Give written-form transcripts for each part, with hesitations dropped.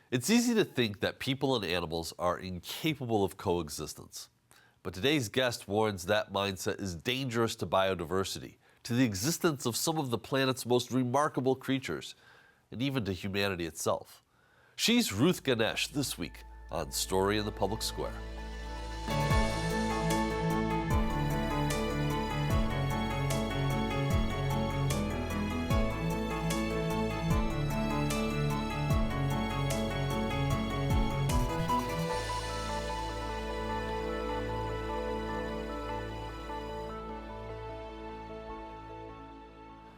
It's easy to think that people and animals are incapable of coexistence. But today's guest warns that mindset is dangerous to biodiversity, to the existence of some of the planet's most remarkable creatures, and even to humanity itself. She's Ruth Ganesh this week on Story in the Public Square.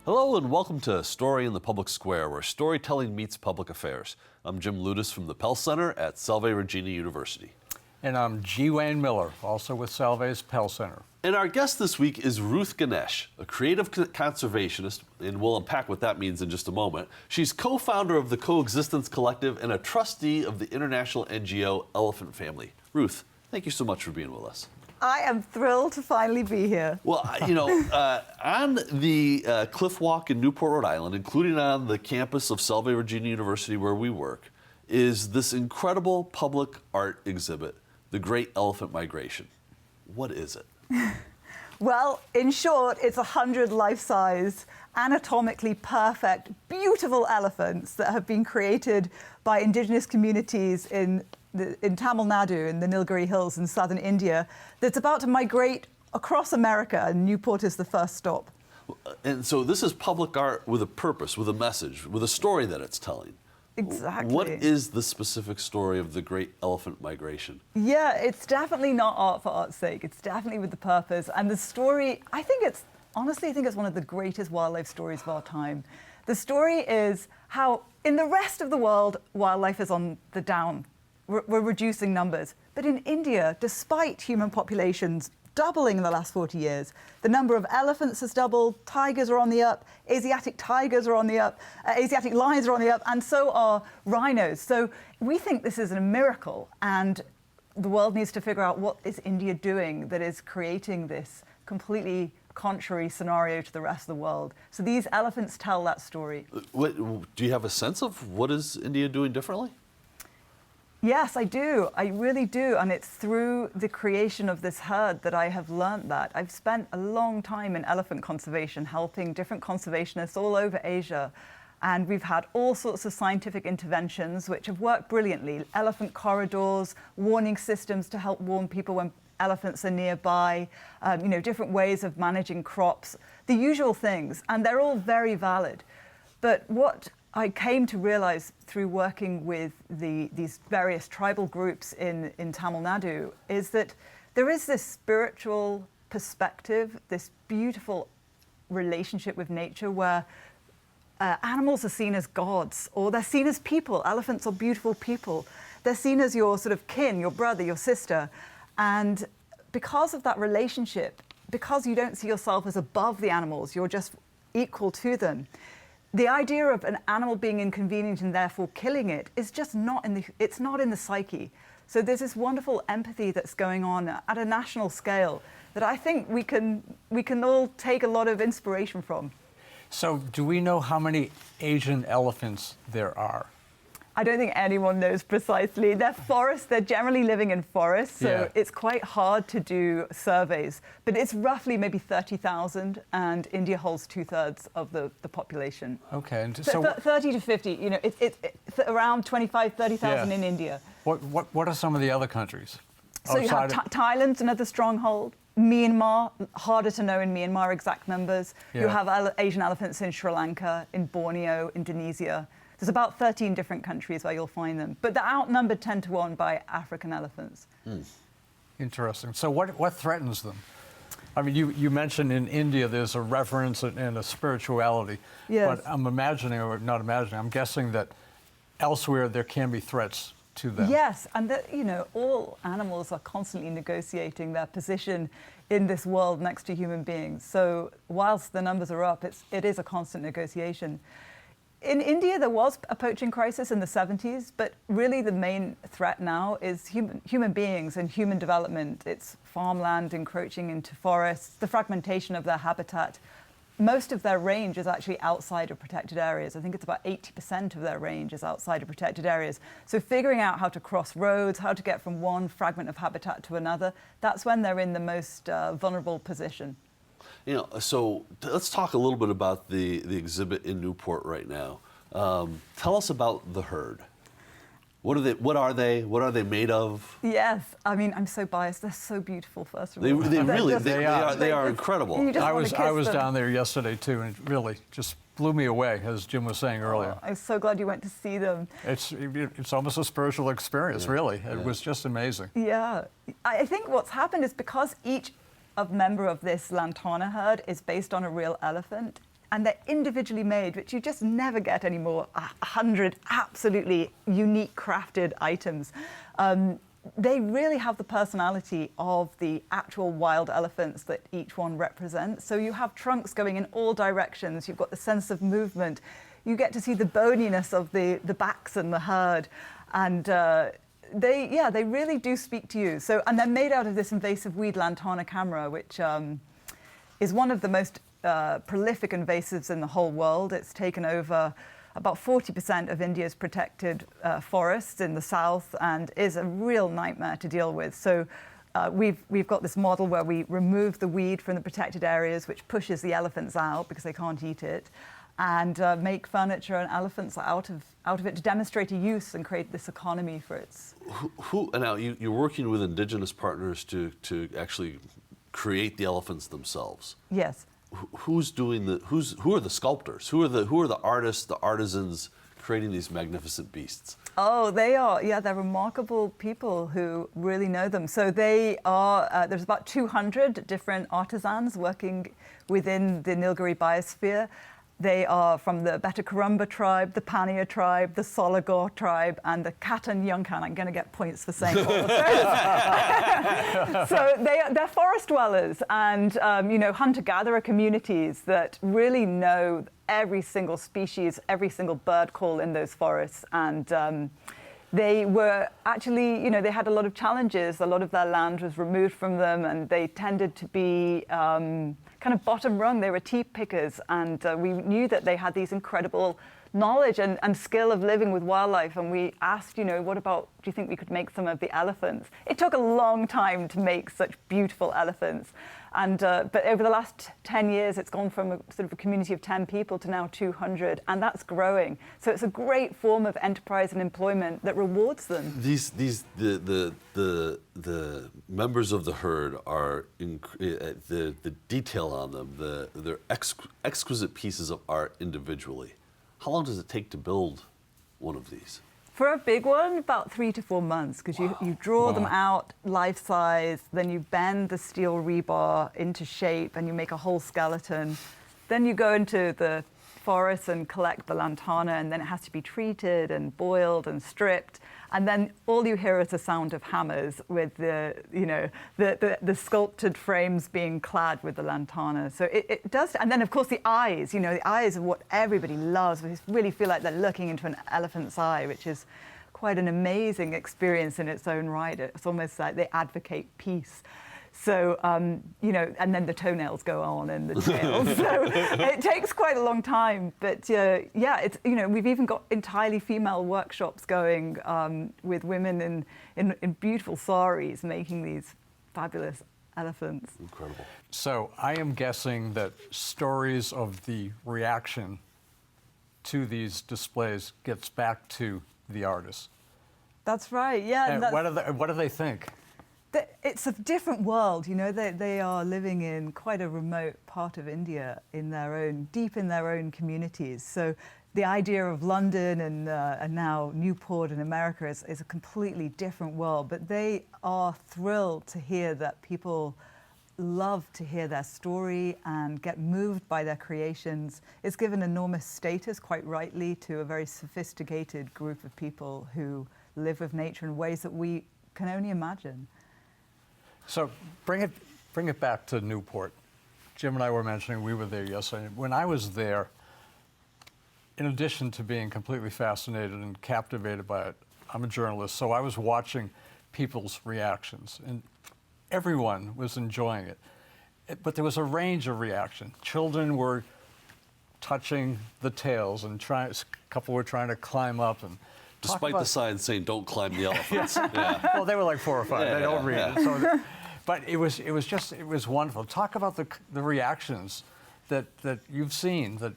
Hello and welcome to Story in the Public Square, where storytelling meets public affairs. I'm Jim Ludis from the Pell Center at Salve Regina University. And I'm G. Wayne Miller, also with Salve's Pell Center. And our guest this week is Ruth Ganesh, a creative conservationist, and we'll unpack what that means in just a moment. She's co-founder of the CoExistence Collective and a trustee of the international NGO Elephant Family. Ruth, thank you so much for being with us. I am thrilled to finally be here. Well, on the Cliff Walk in Newport, Rhode Island, including on the campus of Salve Regina University where we work, is this incredible public art exhibit, The Great Elephant Migration. What is it? Well, in short, it's 100 life-size, anatomically perfect, beautiful elephants that have been created by indigenous communities in Tamil Nadu, in the Nilgiri Hills in southern India, that's about to migrate across America, and Newport is the first stop. And so this is public art with a purpose, with a message, with a story that it's telling. Exactly. What is the specific story of the Great Elephant Migration? Yeah, it's definitely not art for art's sake. It's definitely with the purpose. And the story, I think it's one of the greatest wildlife stories of our time. The story is how in the rest of the world, wildlife is on the down. We're reducing numbers. But in India, despite human populations doubling in the last 40 years, the number of elephants has doubled, tigers are on the up, Asiatic tigers are on the up, Asiatic lions are on the up, and so are rhinos. So we think this is a miracle, and the world needs to figure out what is India doing that is creating this completely contrary scenario to the rest of the world. So these elephants tell that story. Do you have a sense of what is India doing differently? Yes, I do. I really do. And it's through the creation of this herd that I have learned that. I've spent a long time in elephant conservation, helping different conservationists all over Asia. And we've had all sorts of scientific interventions which have worked brilliantly. Elephant corridors, warning systems to help warn people when elephants are nearby, different ways of managing crops, the usual things. And they're all very valid. But what I came to realize through working with these various tribal groups in Tamil Nadu is that there is this spiritual perspective, this beautiful relationship with nature where animals are seen as gods, or they're seen as people. Elephants are beautiful people. They're seen as your sort of kin, your brother, your sister. And because of that relationship, because you don't see yourself as above the animals, you're just equal to them, the idea of an animal being inconvenient and therefore killing it is just not in the psyche. So there's this wonderful empathy that's going on at a national scale that I think we can all take a lot of inspiration from. So do we know how many Asian elephants there are? I don't think anyone knows precisely. They're forests, they're generally living in forests, so It's quite hard to do surveys. But it's roughly maybe 30,000, and India holds 2/3 of the population. Okay. And so 30 to 50, it's around 25, 30,000 in India. What are some of the other countries? So you have Thailand's another stronghold. Myanmar, harder to know in Myanmar exact numbers. Yeah. You have Asian elephants in Sri Lanka, in Borneo, Indonesia. There's about 13 different countries where you'll find them, but they're outnumbered 10 to 1 by African elephants. Interesting. So what threatens them? I mean, you mentioned in India there's a reverence and a spirituality, yes. But I'm guessing that elsewhere there can be threats to them. Yes, and that, all animals are constantly negotiating their position in this world next to human beings. So whilst the numbers are up, it is a constant negotiation. In India, there was a poaching crisis in the 70s, but really the main threat now is human beings and human development. It's farmland encroaching into forests, the fragmentation of their habitat, most of their range is actually outside of protected areas. I think it's about 80% of their range is outside of protected areas. So figuring out how to cross roads, how to get from one fragment of habitat to another, that's when they're in the most vulnerable position. You know, so let's talk a little bit about the exhibit in Newport right now. Tell us about the herd. What are they? What are they made of? Yes, I mean, I'm so biased. They're so beautiful, first of all. They are incredible. I was down there yesterday too, and it really just blew me away, as Jim was saying earlier. I'm so glad you went to see them. It's almost a spiritual experience, really. It was just amazing. Yeah, I think what's happened is because each member of this lantana herd is based on a real elephant, and they're individually made, which you just never get anymore, 100 absolutely unique crafted items. They really have the personality of the actual wild elephants that each one represents. So you have trunks going in all directions, you've got the sense of movement, you get to see the boniness of the backs and the herd, and they really do speak to you. So, and they're made out of this invasive weed lantana camara, which is one of the most prolific invasives in the whole world. It's taken over about 40% of India's protected forests in the south and is a real nightmare to deal with. So we've got this model where we remove the weed from the protected areas, which pushes the elephants out because they can't eat it, and make furniture and elephants out of it to demonstrate a use and create this economy for its. Now you're working with indigenous partners to actually create the elephants themselves. Yes. Who are the sculptors? Who are the artists, the artisans creating these magnificent beasts? Oh, they're remarkable people who really know them. So they are, there's about 200 different artisans working within the Nilgiri biosphere. They are from the Beta Karumba tribe, the Pania tribe, the Solagor tribe, and the Katan Yunkan. I'm going to get points for saying all of those. So they're forest dwellers and hunter-gatherer communities that really know every single species, every single bird call in those forests. And they were actually, they had a lot of challenges. A lot of their land was removed from them, and they tended to be kind of bottom rung. They were tea pickers, and we knew that they had these incredible knowledge and skill of living with wildlife. And we asked, what about, do you think we could make some of the elephants? It took a long time to make such beautiful elephants. And but over the last 10 years, it's gone from a sort of a community of 10 people to now 200, and that's growing. So it's a great form of enterprise and employment that rewards them. The members of the herd are the detail on them. They're exquisite pieces of art individually. How long does it take to build one of these? For a big one, about 3 to 4 months, because you draw them out life size, then you bend the steel rebar into shape and you make a whole skeleton. Then you go into the forest and collect the lantana, and then it has to be treated and boiled and stripped. And then all you hear is the sound of hammers with the sculpted frames being clad with the lantana. So it does, and then of course the eyes, the eyes are what everybody loves. We really feel like they're looking into an elephant's eye, which is quite an amazing experience in its own right. It's almost like they advocate peace. So, and then the toenails go on and the tails. So it takes quite a long time. But it's, we've even got entirely female workshops going with women in beautiful saris making these fabulous elephants. Incredible. So I am guessing that stories of the reaction to these displays gets back to the artists. That's right, yeah. And what do they think? It's a different world, they are living in quite a remote part of India deep in their own communities. So the idea of London and now Newport in America is a completely different world, but they are thrilled to hear that people love to hear their story and get moved by their creations. It's given enormous status, quite rightly, to a very sophisticated group of people who live with nature in ways that we can only imagine. So bring it back to Newport. Jim and I were mentioning we were there yesterday. When I was there, in addition to being completely fascinated and captivated by it, I'm a journalist, so I was watching people's reactions, and everyone was enjoying it. But there was a range of reaction. Children were touching the tails, and a couple were trying to climb up. And despite the signs saying don't climb the elephants. Yeah. well, they were like 4 or 5. Yeah, they don't read yeah. it. So but it was wonderful. Talk about the reactions that you've seen. That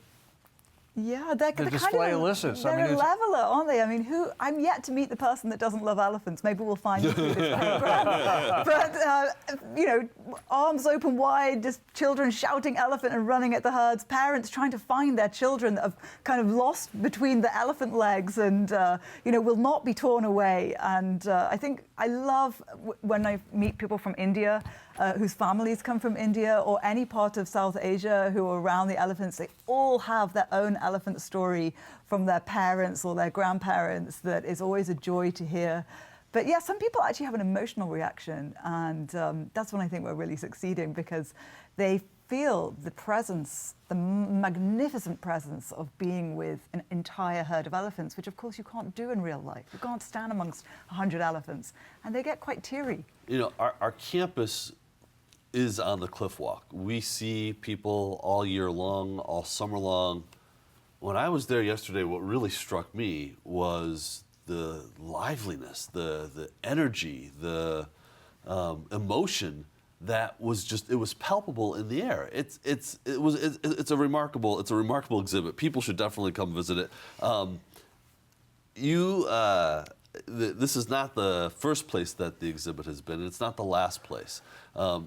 Yeah, they're the kind display of elicits. They're a leveler, aren't they? I mean, I'm yet to meet the person that doesn't love elephants. Maybe we'll find you through this program. But arms open wide, just children shouting elephant and running at the herds. Parents trying to find their children that have kind of lost between the elephant legs and will not be torn away. And I think I love when I meet people from India. Whose families come from India or any part of South Asia who are around the elephants. They all have their own elephant story from their parents or their grandparents that is always a joy to hear. But yeah, some people actually have an emotional reaction, and that's when I think we're really succeeding, because they feel the presence, the magnificent presence of being with an entire herd of elephants, which of course you can't do in real life. You can't stand amongst 100 elephants, and they get quite teary. Our campus is on the cliff walk. We see people all year long, all summer long. When I was there yesterday, what really struck me was the liveliness, the energy, the emotion that was it was palpable in the air. It's a remarkable exhibit. People should definitely come visit it. This is not the first place that the exhibit has been, and it's not the last place.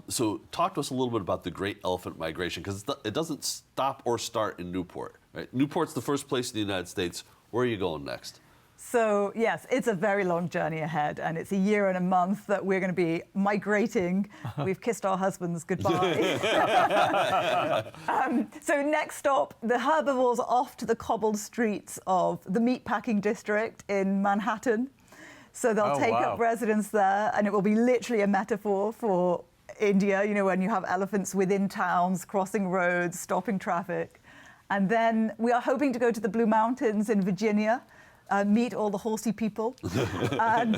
So talk to us a little bit about the Great Elephant Migration, because it doesn't stop or start in Newport. Right? Newport's the first place in the United States. Where are you going next? So yes, it's a very long journey ahead, and it's a year and a month that we're going to be migrating. We've kissed our husbands goodbye. So next stop, the herbivores are off to the cobbled streets of the meatpacking district in Manhattan. So they'll take up residence there, and it will be literally a metaphor for India, when you have elephants within towns, crossing roads, stopping traffic. And then we are hoping to go to the Blue Mountains in Virginia, meet all the horsey people. And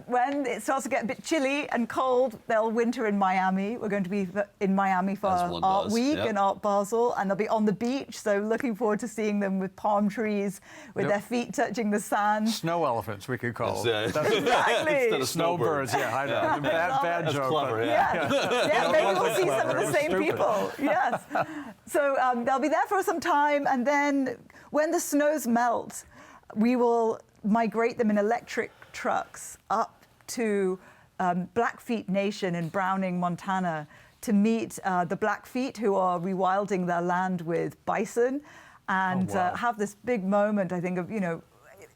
when it starts to get a bit chilly and cold, they'll winter in Miami. We're going to be in Miami for Art Week and Art Basel, and they'll be on the beach. So looking forward to seeing them with palm trees, with their feet touching the sand. Snow elephants, we could call them. Exactly. Instead of Snowbirds, yeah, I know. Bad That's joke. clever, yeah. Maybe we'll see some of the same people. Yes. So they'll be there for some time, and then when the snows melt, we will migrate them in electric trucks up to Blackfeet Nation in Browning, Montana, to meet the Blackfeet, who are rewilding their land with bison, and have this big moment, I think, of,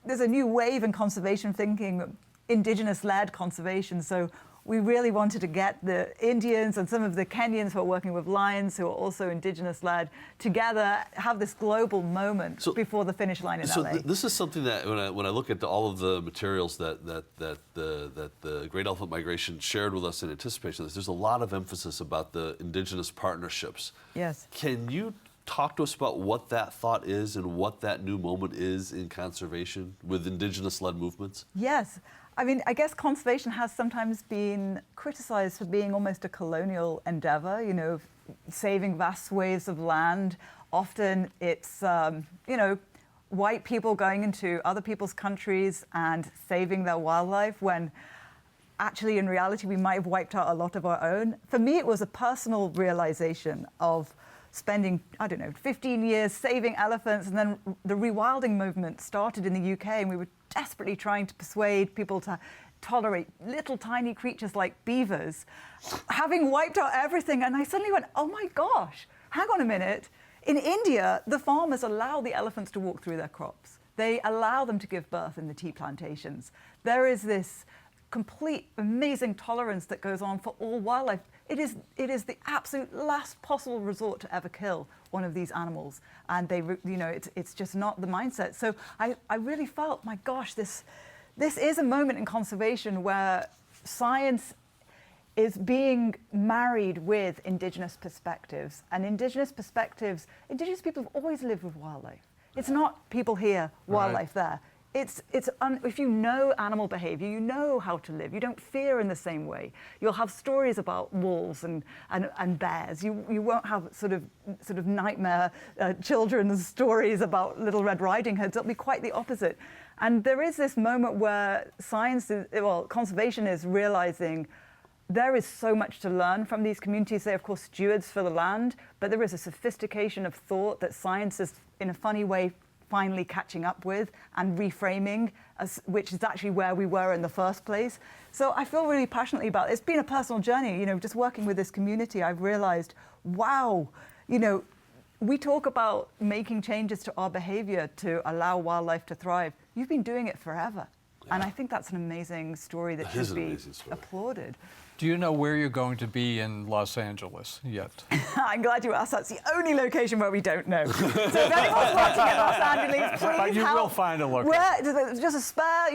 there's a new wave in conservation thinking, indigenous-led conservation. So we really wanted to get the Indians and some of the Kenyans who are working with lions, who are also indigenous-led, together, have this global moment before the finish line in LA. So this is something that when I look at all of the materials that the Great Elephant Migration shared with us in anticipation of this, there's a lot of emphasis about the indigenous partnerships. Yes. Can you talk to us about what that thought is and what that new moment is in conservation with indigenous-led movements? Yes. I mean, I guess conservation has sometimes been criticized for being almost a colonial endeavor, saving vast swathes of land. Often it's, white people going into other people's countries and saving their wildlife, when actually in reality we might have wiped out a lot of our own. For me, it was a personal realization of spending, 15 years saving elephants, and then the rewilding movement started in the UK, and we were desperately trying to persuade people to tolerate little tiny creatures like beavers, having wiped out everything. And I suddenly went, oh my gosh, hang on a minute. In India, the farmers allow the elephants to walk through their crops. They allow them to give birth in the tea plantations. There is this complete, amazing tolerance that goes on for all wildlife. It is the absolute last possible resort to ever kill one of these animals, and it's just not the mindset. So I really felt, my gosh, this is a moment in conservation where science is being married with indigenous perspectives, and indigenous people have always lived with wildlife. It's not people here, wildlife there. if you know animal behavior, you know how to live. You don't fear in the same way. You'll have stories about wolves and bears. You won't have sort of nightmare children's stories about Little Red Riding Hoods. It'll be quite the opposite. And there is this moment where conservation is realizing there is so much to learn from these communities. They're, of course, stewards for the land, but there is a sophistication of thought that science is, in a funny way, finally catching up with and reframing, which is actually where we were in the first place. So I feel really passionately about it. It's been a personal journey, just working with this community. I've realized, wow, we talk about making changes to our behavior to allow wildlife to thrive. You've been doing it forever. Yeah. And I think that's an amazing story that should be applauded. Do you know where you're going to be in Los Angeles yet? I'm glad you asked. That's the only location where we don't know. So if anyone's watching in Los Angeles, please but you will find a location. Just a spare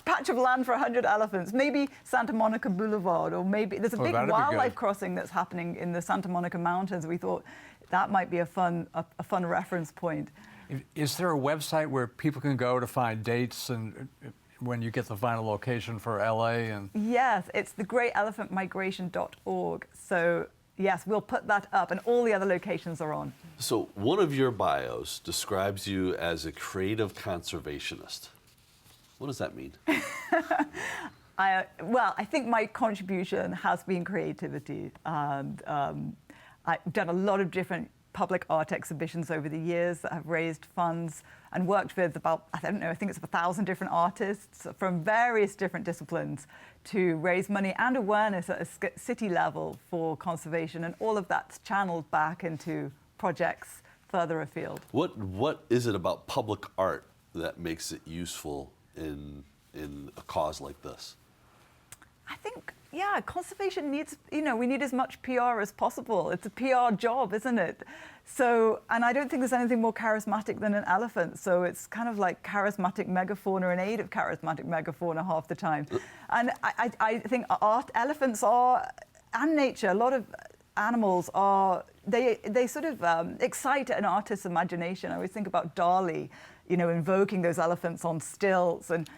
patch of land for 100 elephants. Maybe Santa Monica Boulevard, or maybe there's a big wildlife crossing that's happening in the Santa Monica Mountains. We thought that might be a fun reference point. Is there a website where people can go to find dates and when you get the final location for LA? Yes, it's thegreatelephantmigration.org. So yes, we'll put that up, and all the other locations are on. So one of your bios describes you as a creative conservationist. What does that mean? I think my contribution has been creativity. And I've done a lot of different public art exhibitions over the years that have raised funds and worked with about, I think it's 1,000 different artists from various different disciplines to raise money and awareness at a city level for conservation, and all of that's channeled back into projects further afield. What is it about public art that makes it useful in a cause like this? I think, conservation needs, we need as much PR as possible. It's a PR job, isn't it? So, and I don't think there's anything more charismatic than an elephant. So it's kind of like charismatic megafauna in aid of charismatic megafauna half the time. And I think elephants are, and nature, a lot of animals are, they sort of excite an artist's imagination. I always think about Dali, invoking those elephants on stilts. And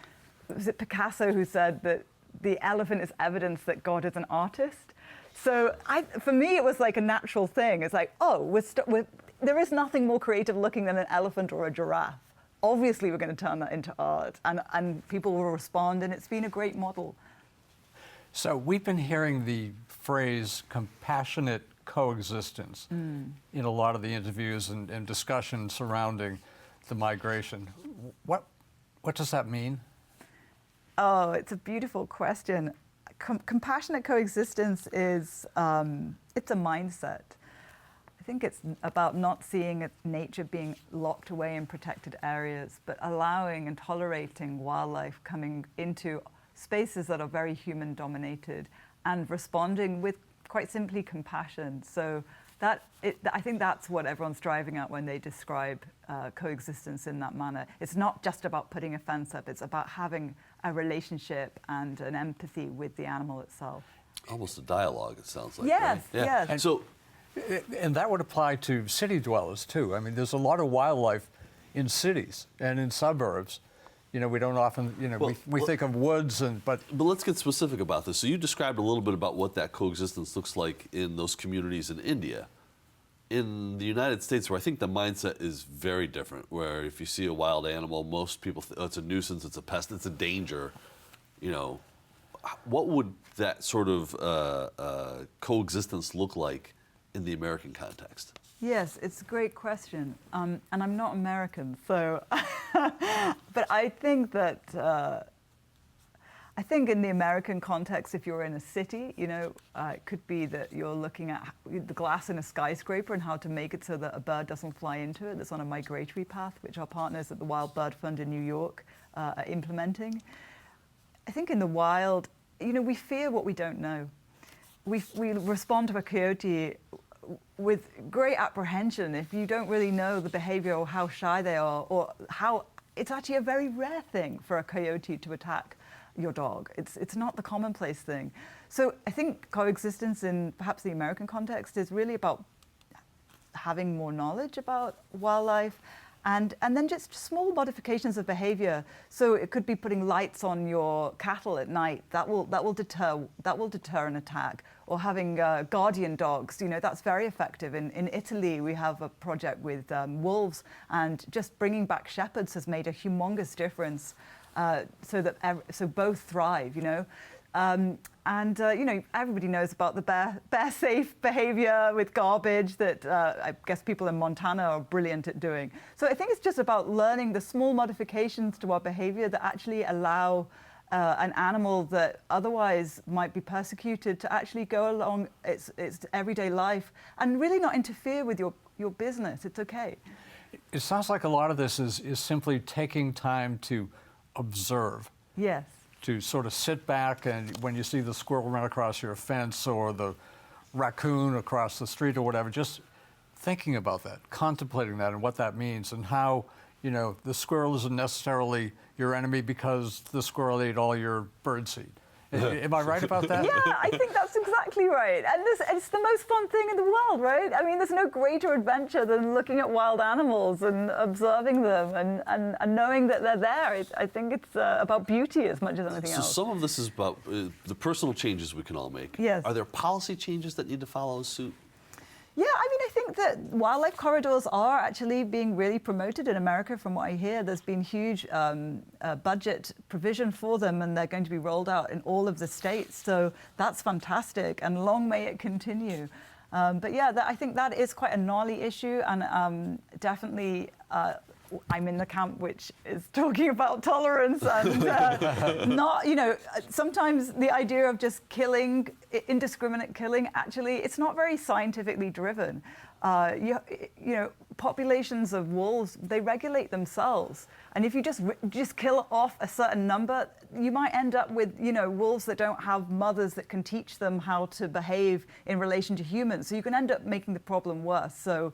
was it Picasso who said that the elephant is evidence that God is an artist? So for me, it was like a natural thing. It's like, there is nothing more creative looking than an elephant or a giraffe. Obviously, we're going to turn that into art, and people will respond, and it's been a great model. So we've been hearing the phrase compassionate coexistence in a lot of the interviews and discussions surrounding the migration. What does that mean? Oh, it's a beautiful question. Compassionate coexistence is, it's a mindset. I think it's about not seeing nature being locked away in protected areas, but allowing and tolerating wildlife coming into spaces that are very human dominated and responding with, quite simply, compassion. So I think that's what everyone's driving at when they describe coexistence in that manner. It's not just about putting a fence up, it's about having a relationship and an empathy with the animal itself. Almost a dialogue, it sounds like. Yes, right? Yeah. yes. And that would apply to city dwellers too. I mean, there's a lot of wildlife in cities and in suburbs. We don't often, we think of woods but let's get specific about this. So you described a little bit about what that coexistence looks like in those communities in India. In the United States, where I think the mindset is very different, where if you see a wild animal, most people think, it's a nuisance, it's a pest, it's a danger. What would that sort of coexistence look like in the American context? Yes, it's a great question. And I'm not American, so, but I think that, in the American context, if you're in a city, it could be that you're looking at the glass in a skyscraper and how to make it so that a bird doesn't fly into it that's on a migratory path, which our partners at the Wild Bird Fund in New York are implementing. I think in the wild, we fear what we don't know. We respond to a coyote with great apprehension if you don't really know the behavior or how shy they are, or how it's actually a very rare thing for a coyote to attack your dog. It's not the commonplace thing. So I think coexistence in perhaps the American context is really about having more knowledge about wildlife And then just small modifications of behavior. So it could be putting lights on your cattle at night. That will deter an attack. Or having guardian dogs. That's very effective. In Italy, we have a project with wolves, and just bringing back shepherds has made a humongous difference. So both thrive. Everybody knows about the bear safe behavior with garbage that I guess people in Montana are brilliant at doing. So I think it's just about learning the small modifications to our behavior that actually allow an animal that otherwise might be persecuted to actually go along its everyday life and really not interfere with your business. It's okay. It sounds like a lot of this is simply taking time to observe. Yes. To sort of sit back, and when you see the squirrel run across your fence or the raccoon across the street or whatever, just thinking about that, contemplating that and what that means, and how, the squirrel isn't necessarily your enemy because the squirrel ate all your birdseed. Am I right about that? Yeah, I think that's exactly right. And it's the most fun thing in the world, right? I mean, there's no greater adventure than looking at wild animals and observing them and knowing that they're there. I think it's about beauty as much as anything else. So some of this is about the personal changes we can all make. Yes. Are there policy changes that need to follow suit? Yeah, I think that wildlife corridors are actually being really promoted in America. From what I hear, there's been huge budget provision for them, and they're going to be rolled out in all of the states. So that's fantastic, and long may it continue. But yeah, I think that is quite a gnarly issue, and definitely I'm in the camp which is talking about tolerance and not, sometimes the idea of just killing, indiscriminate killing, actually, it's not very scientifically driven. Populations of wolves, they regulate themselves. And if you just kill off a certain number, you might end up with, wolves that don't have mothers that can teach them how to behave in relation to humans. So you can end up making the problem worse. So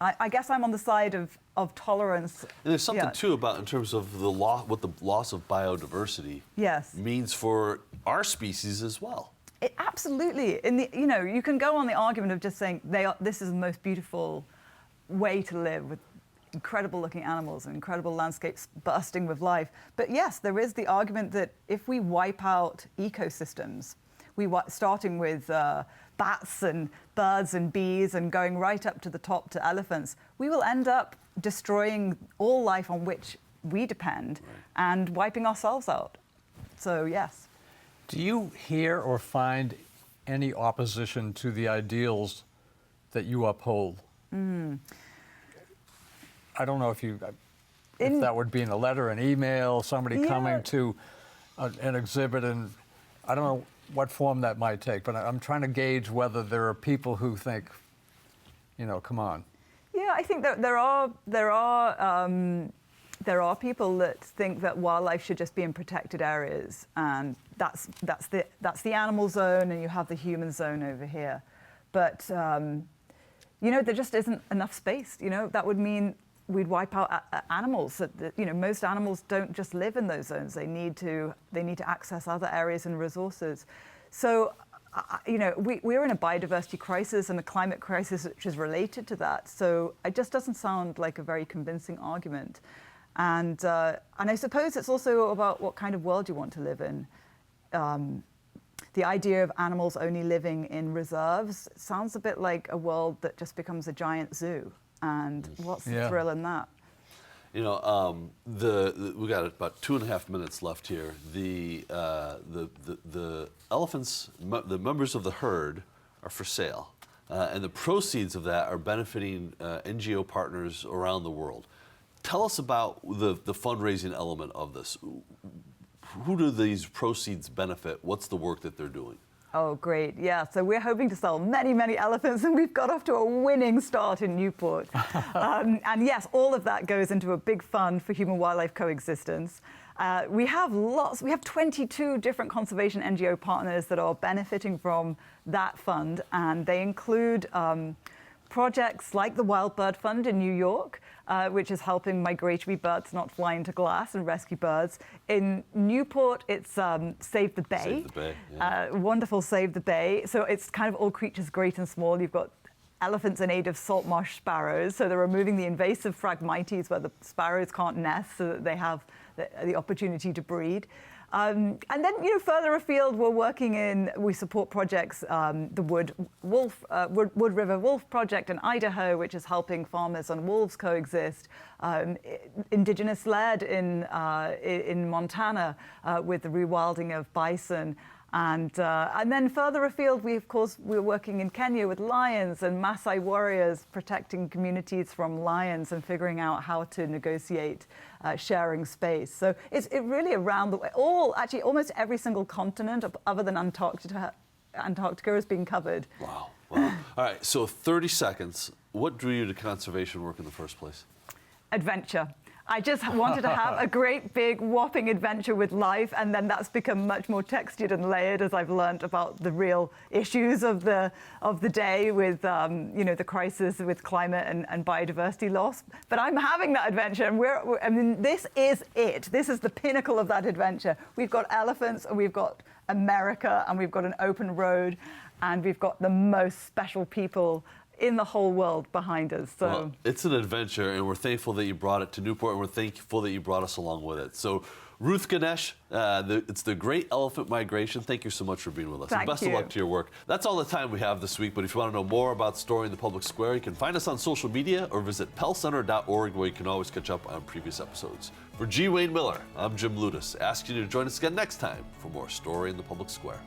I guess I'm on the side of tolerance. And there's something too about in terms of what the loss of biodiversity means for our species as well. Absolutely. You can go on the argument of just saying this is the most beautiful way to live with incredible looking animals and incredible landscapes bursting with life. But yes, there is the argument that if we wipe out ecosystems, starting with bats and birds and bees and going right up to the top to elephants, we will end up destroying all life on which we depend and wiping ourselves out. So yes. Do you hear or find any opposition to the ideals that you uphold? I don't know if that would be in a letter, an email, somebody coming to an exhibit, and I don't know what form that might take, but I'm trying to gauge whether there are people who think, come on. Yeah, I think that there are people that think that wildlife should just be in protected areas, and that's the animal zone, and you have the human zone over here. But there just isn't enough space. That would mean we'd wipe out animals. Most animals don't just live in those zones. They need to access other areas and resources. So, we're in a biodiversity crisis and a climate crisis which is related to that. So it just doesn't sound like a very convincing argument. And I suppose it's also about what kind of world you want to live in. The idea of animals only living in reserves sounds a bit like a world that just becomes a giant zoo. And what's the thrill in that? We got about 2.5 minutes left here. The elephants, the members of the herd, are for sale, and the proceeds of that are benefiting NGO partners around the world. Tell us about the fundraising element of this. Who do these proceeds benefit? What's the work that they're doing? Oh, great. Yeah, so we're hoping to sell many, many elephants, and we've got off to a winning start in Newport. And yes, all of that goes into a big fund for human-wildlife coexistence. We have 22 different conservation NGO partners that are benefiting from that fund, and they include projects like the Wild Bird Fund in New York, which is helping migratory birds not fly into glass and rescue birds. In Newport, it's Save the Bay. Save the Bay, yeah. Wonderful Save the Bay. So it's kind of all creatures great and small. You've got elephants are native salt marsh sparrows, so they're removing the invasive phragmites where the sparrows can't nest so that they have the opportunity to breed. And then, further afield, we support projects, the Wood River Wolf Project in Idaho, which is helping farmers and wolves coexist, indigenous led in Montana with the rewilding of bison. And then further afield, we're working in Kenya with lions and Maasai warriors protecting communities from lions and figuring out how to negotiate sharing space. So it's really around the way. Almost every single continent other than Antarctica is being covered. Wow. All right, so 30 seconds. What drew you to conservation work in the first place? Adventure. I just wanted to have a great big whopping adventure with life, and then that's become much more textured and layered as I've learned about the real issues of the day with the crisis with climate and biodiversity loss. But I'm having that adventure, and this is it. This is the pinnacle of that adventure. We've got elephants, and we've got America, and we've got an open road, and we've got the most special people in the whole world behind us. So well, it's an adventure, and we're thankful that you brought it to Newport, and we're thankful that you brought us along with it. So Ruth Ganesh, it's the Great Elephant Migration. Thank you so much for being with us. Thank and best you. of luck to your work. That's all the time we have this week, but if you want to know more about Story in the Public Square, you can find us on social media or visit pellcenter.org, where you can always catch up on previous episodes. For G. Wayne Miller, I'm Jim Ludis, asking you to join us again next time for more Story in the Public Square.